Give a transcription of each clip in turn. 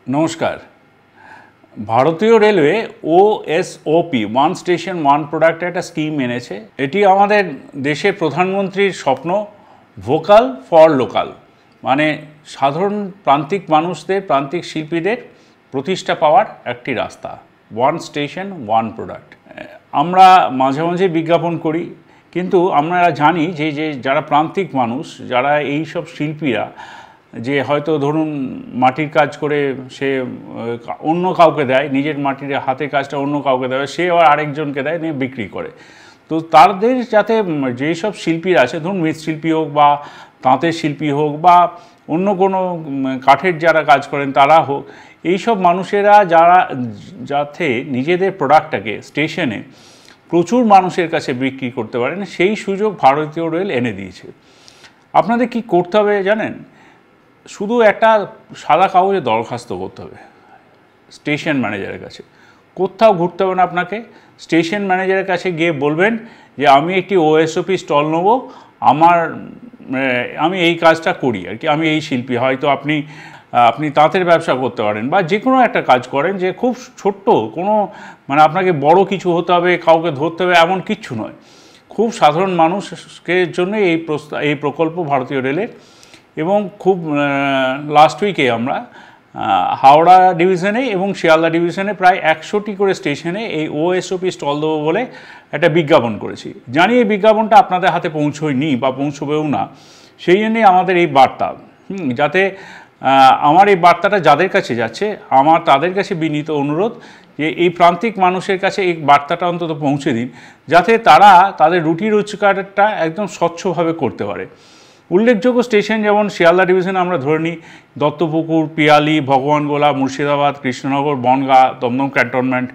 নমস্কার। ভারতীয় railway OSOP one station one product একটা স্কিম এনেছে। এটি আমাদের দেশের প্রধানমন্ত্রীর স্বপ্ন, ভোকাল ফর লোকাল, মানে সাধারণ প্রান্তিক মানুষদের, প্রান্তিক শিল্পীদের প্রতিষ্ঠা পাওয়ার একটি রাস্তা। One station one product. আমরা মাঝে মাঝে বিজ্ঞাপন করি, কিন্তু আমরা জানি যে যারা প্রান্তিক মানুষ, যারা এই সব শিল্পীরা, যে হয়তো ধরুন মাটির কাজ করে সে অন্য কাউকে দেয়, নিজের মাটির হাতের কাজটা অন্য কাউকে দেয়, সে আবার আরেকজনকে দেয়, নিয়ে বিক্রি করে। তো তাদের যাতে যেই সব শিল্পীরা আছে, ধরুন মৃৎশিল্পী হোক বা তাঁতের শিল্পী হোক বা অন্য কোনো কাঠের যারা কাজ করেন তারা হোক, এইসব মানুষেরা যাতে নিজেদের প্রোডাক্টটাকে স্টেশনে প্রচুর মানুষের কাছে বিক্রি করতে পারেন, সেই সুযোগ ভারতীয় রেল এনে দিয়েছে। আপনাদের কি করতে হবে জানেন? শুধু একটা সাদা কাগজে দরখাস্ত করতে হবে স্টেশন ম্যানেজারের কাছে। কোথাও ঘুরতে হবে না আপনাকে। স্টেশন ম্যানেজারের কাছে গিয়ে বলবেন যে আমি একটি ওএসওপি স্টল নেব, আমি এই কাজটা করি আর কি, আমি এই শিল্পী। হয়তো আপনি তাঁতের ব্যবসা করতে পারেন বা যে কোনো একটা কাজ করেন, যে খুব ছোট্ট কোনো, মানে আপনাকে বড় কিছু হতে হবে, কাউকে ধরতে হবে এমন কিচ্ছু নয়। খুব সাধারণ মানুষের জন্য এই প্রকল্প ভারতীয় রেলের। এবং খুব লাস্ট উইকে আমরা হাওড়া ডিভিশনে এবং শিয়ালদা ডিভিশনে প্রায় 100টি করে স্টেশনে এই ওএসওপি স্টল দেবো বলে একটা বিজ্ঞাপন করেছি। জানি এই বিজ্ঞাপনটা আপনাদের হাতে পৌঁছয়নি বা পৌঁছবেও না, সেই জন্যই আমাদের এই বার্তা। যাতে আমার এই বার্তাটা যাদের কাছে যাচ্ছে, আমার তাদের কাছে বিনীত অনুরোধ যে এই প্রান্তিক মানুষের কাছে এই বার্তাটা অন্তত পৌঁছে দিন, যাতে তারা তাদের রুটি রোজগারটা একদম স্বচ্ছভাবে করতে পারে। উল্লেখযোগ্য স্টেশন যেমন শিয়ালদা ডিভিশনে আমরা ধরে নিই দত্তপুকুর, পিয়ালি, ভগবানগোলা, মুর্শিদাবাদ, কৃষ্ণনগর, বনগাঁ, দমদম ক্যান্টনমেন্ট।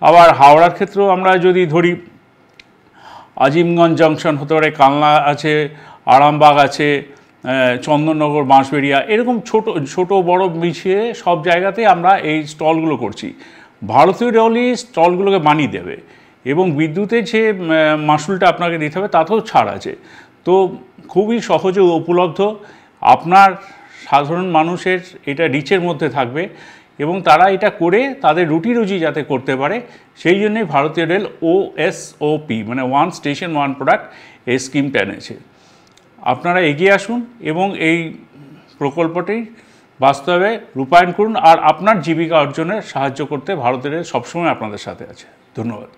আবার হাওড়ার ক্ষেত্রেও আমরা যদি ধরি আজিমগঞ্জ জংশন হতে পারে, কালনা আছে, আরামবাগ আছে, চন্দননগর, বাঁশবেড়িয়া, এরকম ছোট বড় মিশিয়ে সব জায়গাতেই আমরা এই স্টলগুলো করছি। ভারতীয় রেলই স্টলগুলোকে বানিয়ে দেবে এবং বিদ্যুতের যে মাসুলটা আপনাকে দিতে হবে তাতেও ছাড় আছে। তো খুবই সহজে উপলব্ধ, আপনার সাধারণ মানুষের এটা রিচের মধ্যে থাকবে এবং তারা এটা করে তাদের রুটি রুজি যাতে করতে পারে, সেই জন্যই ভারতীয় রেল ওএসওপি মানে ওয়ান স্টেশন ওয়ান প্রোডাক্ট এই স্কিমটা এনেছে। আপনারা এগিয়ে আসুন এবং এই প্রকল্পটি বাস্তবে রূপায়ণ করুন, আর আপনার জীবিকা অর্জনে সাহায্য করতে ভারতীয় রেল সবসময় আপনাদের সাথে আছে। ধন্যবাদ।